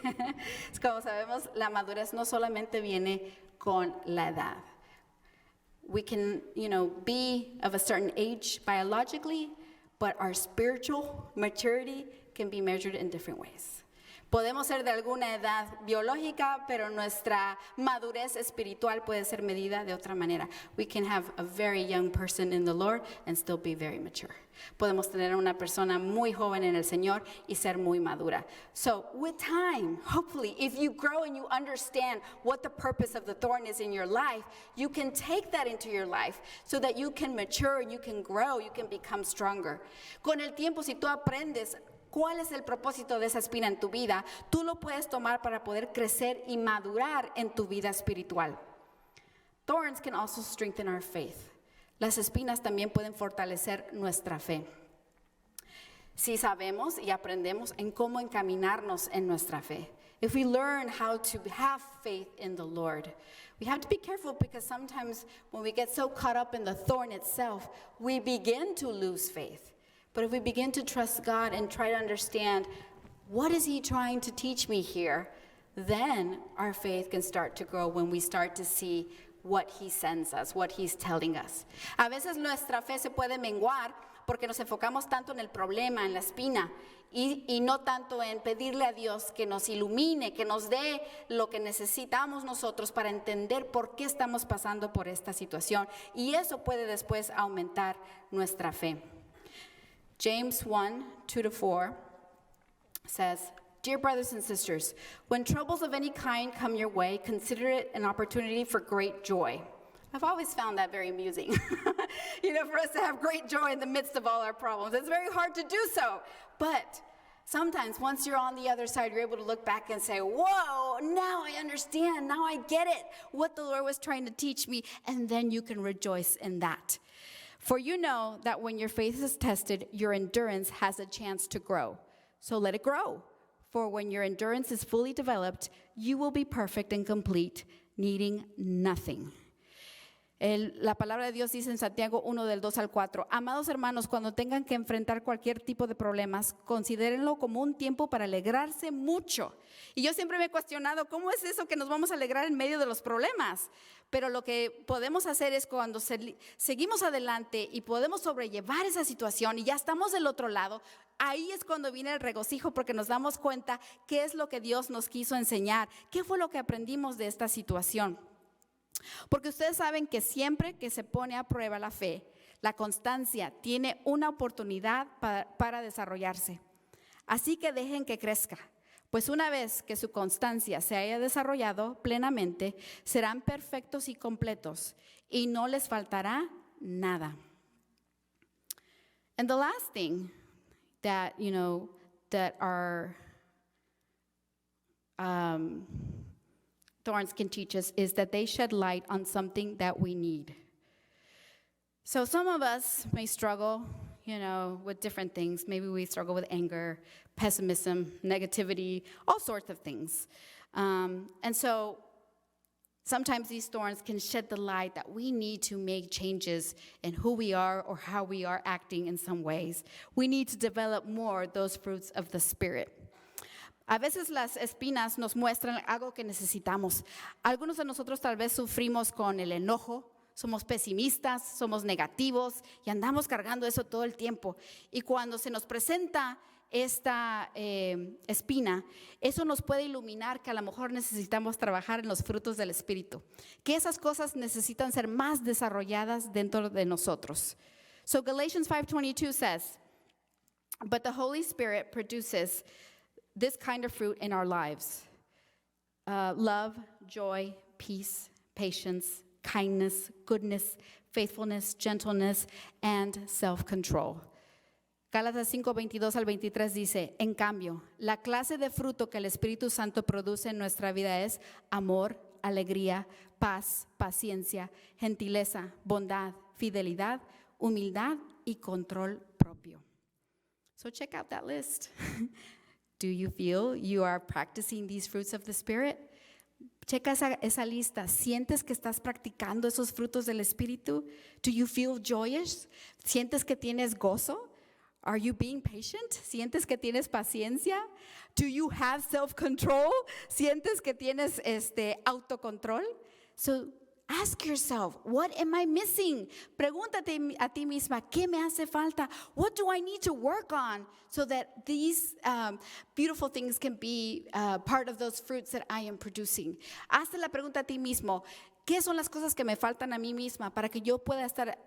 Como sabemos, la madurez no solamente viene con la edad. We can, be of a certain age biologically, but our spiritual maturity can be measured in different ways. Podemos ser de alguna edad biológica, pero nuestra madurez espiritual puede ser medida de otra manera. We can have a very young person in the Lord and still be very mature. Podemos tener una persona muy joven en el Señor y ser muy madura. So with time, hopefully, if you grow and you understand what the purpose of the thorn is in your life, you can take that into your life so that you can mature, you can grow, you can become stronger. Con el tiempo, si tú aprendes ¿cuál es el propósito de esa espina en tu vida? Tú lo puedes tomar para poder crecer y madurar en tu vida espiritual. Thorns can also strengthen our faith. Las espinas también pueden fortalecer nuestra fe. Si sabemos y aprendemos en cómo encaminarnos en nuestra fe. If we learn how to have faith in the Lord, we have to be careful because sometimes when we get so caught up in the thorn itself, we begin to lose faith. But if we begin to trust God and try to understand, what is He trying to teach me here? Then our faith can start to grow when we start to see what He sends us, what He's telling us. A veces nuestra fe se puede menguar porque nos enfocamos tanto en el problema, en la espina, y no tanto en pedirle a Dios que nos ilumine, que nos dé lo que necesitamos nosotros para entender por qué estamos pasando por esta situación. Y eso puede después aumentar nuestra fe. James 1, 2-4 says, Dear brothers and sisters, when troubles of any kind come your way, consider it an opportunity for great joy. I've always found that very amusing. For us to have great joy in the midst of all our problems. It's very hard to do so. But sometimes once you're on the other side, you're able to look back and say, whoa, now I understand. Now I get it, what the Lord was trying to teach me. And then you can rejoice in that. For you know that when your faith is tested, your endurance has a chance to grow. So let it grow. For when your endurance is fully developed, you will be perfect and complete, needing nothing. La palabra de Dios dice en Santiago 1 del 2 al 4, Amados hermanos, cuando tengan que enfrentar cualquier tipo de problemas, considérenlo como un tiempo para alegrarse mucho. Y yo siempre me he cuestionado, ¿cómo es eso que nos vamos a alegrar en medio de los problemas? Pero lo que podemos hacer es cuando seguimos adelante y podemos sobrellevar esa situación y ya estamos del otro lado, ahí es cuando viene el regocijo porque nos damos cuenta qué es lo que Dios nos quiso enseñar, qué fue lo que aprendimos de esta situación. Porque ustedes saben que siempre que se pone a prueba la fe, la constancia tiene una oportunidad para desarrollarse. Así que dejen que crezca, pues una vez que su constancia se haya desarrollado plenamente, serán perfectos y completos y no les faltará nada. And the last thing that, that our thorns can teach us is that they shed light on something that we need. So some of us may struggle, with different things. Maybe we struggle with anger, pessimism, negativity, all sorts of things. And so sometimes these thorns can shed the light that we need to make changes in who we are or how we are acting in some ways. We need to develop more those fruits of the Spirit. A veces las espinas nos muestran algo que necesitamos. Algunos de nosotros tal vez sufrimos con el enojo, somos pesimistas, somos negativos y andamos cargando eso todo el tiempo. Y cuando se nos presenta esta espina, eso nos puede iluminar que a lo mejor necesitamos trabajar en los frutos del Espíritu, que esas cosas necesitan ser más desarrolladas dentro de nosotros. So Galatians 5:22 says, but the Holy Spirit produces this kind of fruit in our lives. Love, joy, peace, patience, kindness, goodness, faithfulness, gentleness, and self-control. Gálatas 5:22 al 23 dice, en cambio, la clase de fruto que el Espíritu Santo produce en nuestra vida es amor, alegría, paz, paciencia, gentileza, bondad, fidelidad, humildad y control propio. So check out that list. Do you feel you are practicing these fruits of the Spirit? Checa esa lista. ¿Sientes que estás practicando esos frutos del Espíritu? Do you feel joyous? ¿Sientes que tienes gozo? Are you being patient? ¿Sientes que tienes paciencia? Do you have self-control? ¿Sientes que tienes autocontrol? So ask yourself, what am I missing? Pregúntate a ti misma, ¿qué me hace falta? What do I need to work on so that these beautiful things can be part of those fruits that I am producing? Hazte la pregunta a ti mismo, ¿qué son las cosas que me faltan a mí misma para que yo pueda estar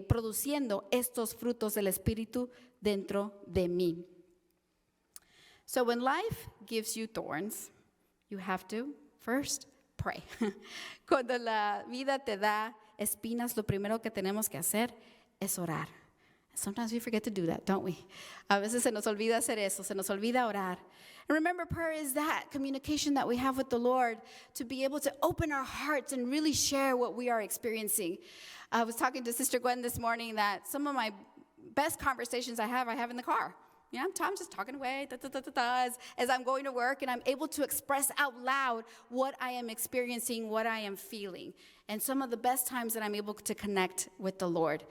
produciendo estos frutos del Espíritu dentro de mí? So when life gives you thorns, you have to first pray. Cuando la vida te da espinas, lo primero que tenemos que hacer es orar. Sometimes we forget to do that, don't we? A veces se nos olvida hacer eso, se nos olvida orar. And remember, prayer is that communication that we have with the Lord to be able to open our hearts and really share what we are experiencing. I was talking to Sister Gwen this morning that some of my best conversations I have in the car. Yeah, I'm just talking away as I'm going to work, and I'm able to express out loud what I am experiencing, what I am feeling. And some of the best times that I'm able to connect with the Lord.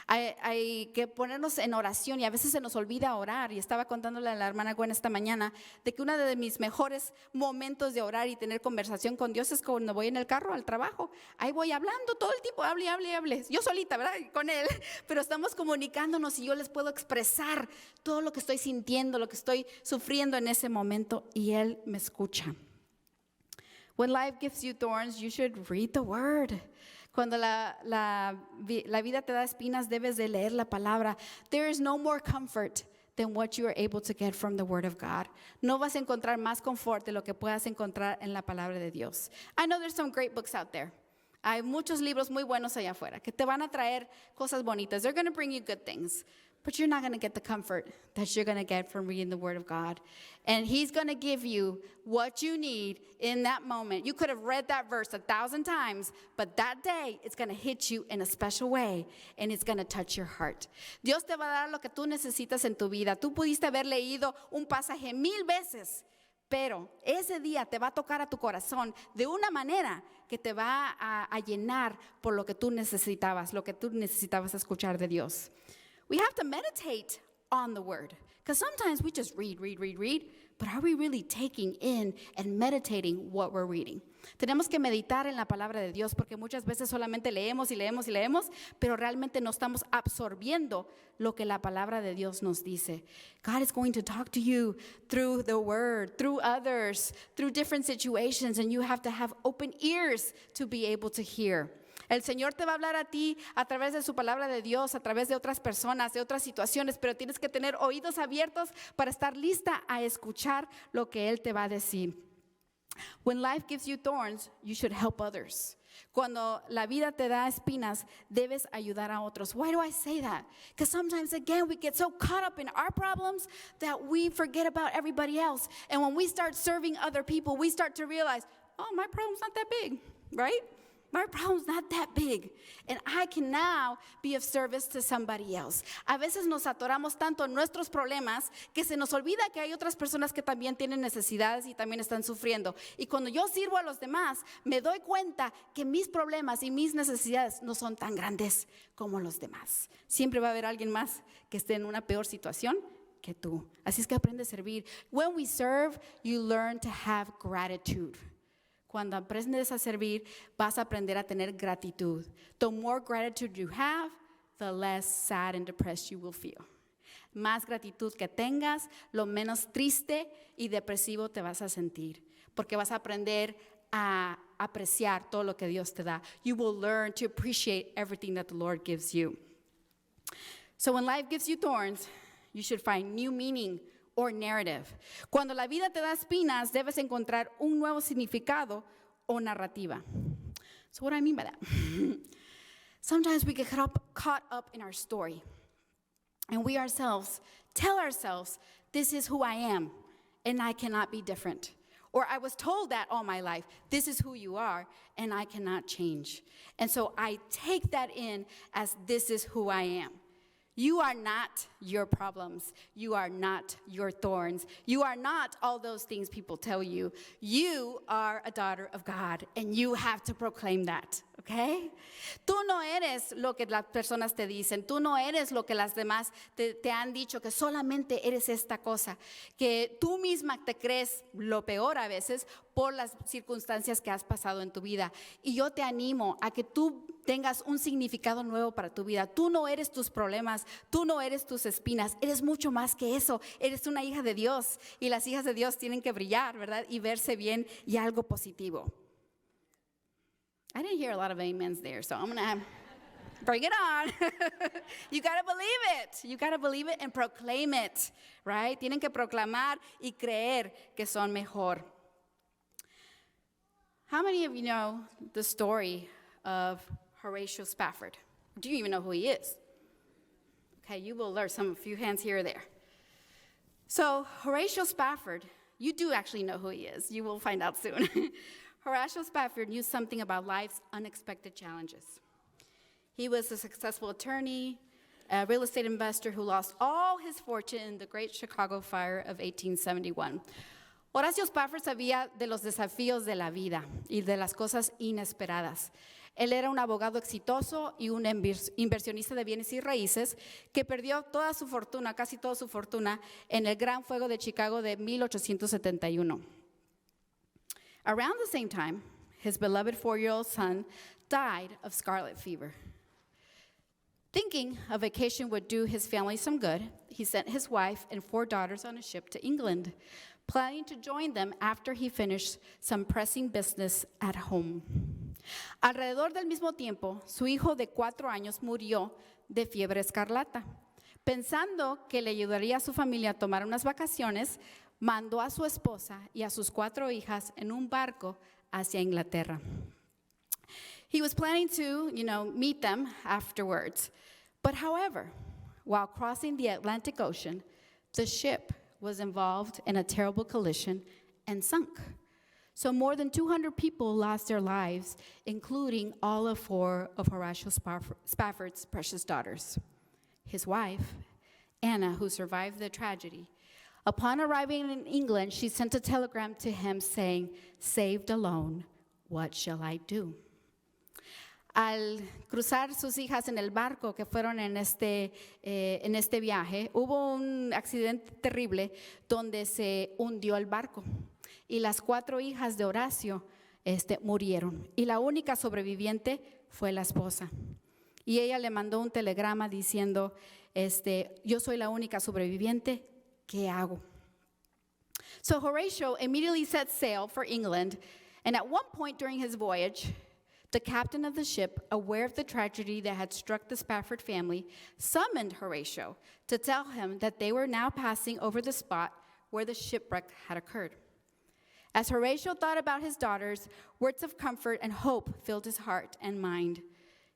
Hay que ponernos en oración y a veces se nos olvida orar. Y estaba contándole a la hermana Gwen esta mañana de que uno de mis mejores momentos de orar y tener conversación con Dios es cuando voy en el carro al trabajo. Ahí voy hablando todo el tiempo, hable. Yo solita, ¿verdad? Con él. Pero estamos comunicándonos y yo les puedo expresar todo lo que estoy sintiendo, lo que estoy sufriendo en ese momento y él me escucha. When life gives you thorns, you should read the word. Cuando la vida te da espinas, debes de leer la palabra. There is no more comfort than what you are able to get from the word of God. No vas a encontrar más confort de lo que puedas encontrar en la palabra de Dios. I know there's some great books out there. Hay muchos libros muy buenos allá afuera que te van a traer cosas bonitas. They're going to bring you good things. But you're not going to get the comfort that you're going to get from reading the Word of God. And He's going to give you what you need in that moment. You could have read that verse 1,000 times, but that day it's going to hit you in a special way, and it's going to touch your heart. Dios te va a dar lo que tú necesitas en tu vida. Tú pudiste haber leído un pasaje 1,000 veces, pero ese día te va a tocar a tu corazón de una manera que te va a llenar por lo que tú necesitabas escuchar de Dios. We have to meditate on the word. Because sometimes we just read. But are we really taking in and meditating what we're reading? Tenemos que meditar en la palabra de Dios porque muchas veces solamente leemos, pero realmente no estamos absorbiendo lo que la palabra de Dios nos dice. God is going to talk to you through the word, through others, through different situations, and you have to have open ears to be able to hear. El Señor te va a hablar a ti a través de su palabra de Dios, a través de otras personas, de otras situaciones, pero tienes que tener oídos abiertos para estar lista a escuchar lo que Él te va a decir. When life gives you thorns, you should help others. Cuando la vida te da espinas, debes ayudar a otros. Why do I say that? Because sometimes, again, we get so caught up in our problems that we forget about everybody else. And when we start serving other people, we start to realize, oh, my problem's not that big, right? My problem's not that big, and I can now be of service to somebody else. A veces nos atoramos tanto en nuestros problemas que se nos olvida que hay otras personas que también tienen necesidades y también están sufriendo. Y cuando yo sirvo a los demás, me doy cuenta que mis problemas y mis necesidades no son tan grandes como los demás. Siempre va a haber alguien más que esté en una peor situación que tú. Así es que aprende a servir. When we serve, you learn to have gratitude. Cuando aprendes a servir, vas a aprender a tener gratitud. The more gratitude you have, the less sad and depressed you will feel. Más gratitud que tengas, lo menos triste y depresivo te vas a sentir. Porque vas a aprender a apreciar todo lo que Dios te da. You will learn to appreciate everything that the Lord gives you. So when life gives you thorns, you should find new meaning or narrative. Cuando la vida te da espinas, debes encontrar un nuevo significado o narrativa. So what do I mean by that? Sometimes we get caught up in our story, and we ourselves tell ourselves, this is who I am, and I cannot be different. Or I was told that all my life, this is who you are, and I cannot change. And so I take that in as this is who I am. You are not your problems. You are not your thorns. You are not all those things people tell you. You are a daughter of God, and you have to proclaim that. okay? Tú no eres lo que las personas te dicen, tú no eres lo que las demás te han dicho, que solamente eres esta cosa, que tú misma te crees lo peor a veces por las circunstancias que has pasado en tu vida. Y yo te animo a que tú tengas un significado nuevo para tu vida. Tú no eres tus problemas, tú no eres tus espinas, eres mucho más que eso. Eres una hija de Dios y las hijas de Dios tienen que brillar, ¿verdad? Y verse bien y algo positivo. I didn't hear a lot of amens there, so I'm going to bring it on. You got to believe it. You got to believe it and proclaim it, right? Tienen que proclamar y creer que son mejor. How many of you know the story of Horatio Spafford? Do you even know who he is? Okay, you will learn some, a few hands here or there. So Horatio Spafford, you do actually know who he is. You will find out soon. Horatio Spafford knew something about life's unexpected challenges. He was a successful attorney, a real estate investor who lost all his fortune in the Great Chicago Fire of 1871. Horacio Spafford sabía de los desafíos de la vida y de las cosas inesperadas. Él era un abogado exitoso y un inversionista de bienes y raíces que perdió toda su fortuna, casi toda su fortuna, en el Gran Fuego de Chicago de 1871. Around the same time, his beloved 4-year-old son died of scarlet fever. Thinking a vacation would do his family some good, he sent his wife and 4 daughters on a ship to England, planning to join them after he finished some pressing business at home. Alrededor del mismo tiempo, su hijo de 4 años murió de fiebre escarlata. Pensando que le ayudaría a su familia a tomar unas vacaciones, mandó a su esposa y a sus 4 hijas en un barco hacia Inglaterra. He was planning to, meet them afterwards. But however, while crossing the Atlantic Ocean, the ship was involved in a terrible collision and sunk. So more than 200 people lost their lives, including all of 4 of Horatio Spafford's precious daughters. His wife, Anna, who survived the tragedy, upon arriving in England, she sent a telegram to him saying, "Saved alone, what shall I do?" Al cruzar sus hijas en el barco que fueron en este viaje, hubo un accidente terrible donde se hundió el barco y las 4 hijas de Horacio murieron y la única sobreviviente fue la esposa. Y ella le mandó un telegrama diciendo, yo soy la única sobreviviente, ¿qué hago? So Horatio immediately set sail for England, and at one point during his voyage, the captain of the ship, aware of the tragedy that had struck the Spafford family, summoned Horatio to tell him that they were now passing over the spot where the shipwreck had occurred. As Horatio thought about his daughters, words of comfort and hope filled his heart and mind.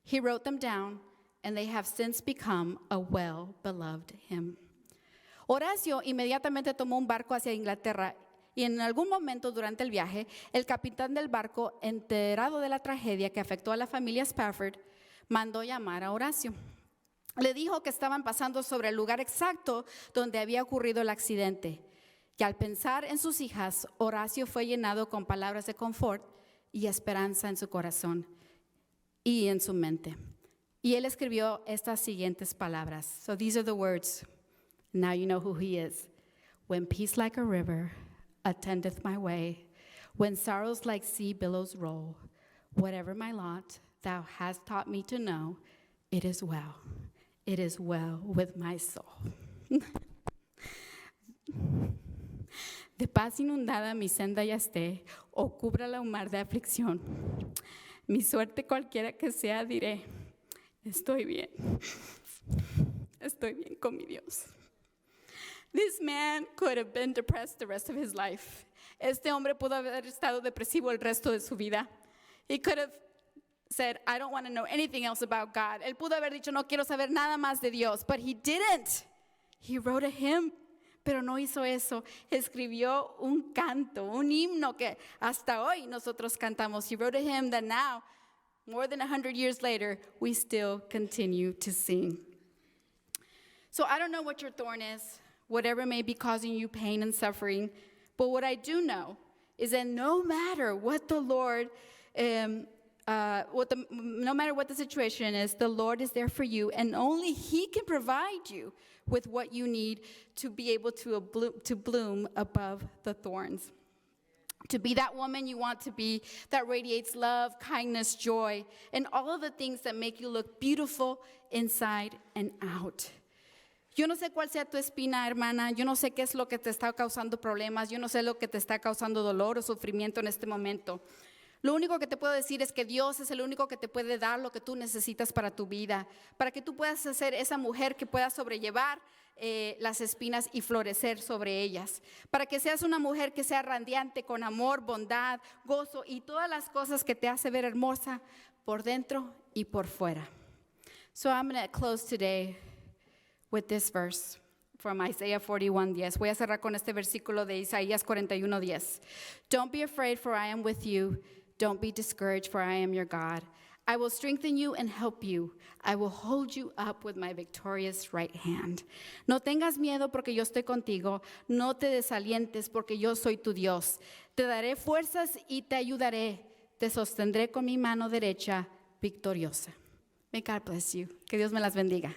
He wrote them down, and they have since become a well-beloved hymn. Horacio inmediatamente tomó un barco hacia Inglaterra y en algún momento durante el viaje, el capitán del barco, enterado de la tragedia que afectó a la familia Spafford, mandó llamar a Horacio. Le dijo que estaban pasando sobre el lugar exacto donde había ocurrido el accidente. Y al pensar en sus hijas, Horacio fue llenado con palabras de confort y esperanza en su corazón y en su mente. Y él escribió estas siguientes palabras. So these are the words. Now you know who he is. When peace like a river attendeth my way, when sorrows like sea billows roll, whatever my lot, thou hast taught me to know, it is well with my soul. De paz inundada mi senda ya esté, o cubra la mar de aflicción. Mi suerte cualquiera que sea, diré, estoy bien con mi Dios. This man could have been depressed the rest of his life. Este hombre pudo haber estado depresivo el resto de su vida. He could have said, I don't want to know anything else about God. Él pudo haber dicho, no quiero saber nada más de Dios. But he didn't. He wrote a hymn. Pero no hizo eso. Escribió un canto, un himno que hasta hoy nosotros cantamos. He wrote a hymn that now, more than 100 years later, we still continue to sing. So I don't know what your thorn is, whatever may be causing you pain and suffering. But what I do know is that no matter what the Lord no matter what the situation is, the Lord is there for you, and only He can provide you with what you need to be able to bloom above the thorns. To be that woman you want to be, that radiates love, kindness, joy, and all of the things that make you look beautiful inside and out. Yo no sé cuál sea tu espina, hermana. Yo no sé qué es lo que te está causando problemas. Yo no sé lo que te está causando dolor o sufrimiento en este momento. Lo único que te puedo decir es que Dios es el único que te puede dar lo que tú necesitas para tu vida, para que tú puedas ser esa mujer que pueda sobrellevar las espinas y florecer sobre ellas, para que seas una mujer que sea radiante con amor, bondad, gozo y todas las cosas que te hace ver hermosa por dentro y por fuera. So I'm going to close today with this verse from Isaiah 41:10. Voy a cerrar con este versículo de Isaías 41:10. Don't be afraid, for I am with you. Don't be discouraged, for I am your God. I will strengthen you and help you. I will hold you up with my victorious right hand. No tengas miedo porque yo estoy contigo. No te desalientes porque yo soy tu Dios. Te daré fuerzas y te ayudaré. Te sostendré con mi mano derecha victoriosa. May God bless you. Que Dios me las bendiga.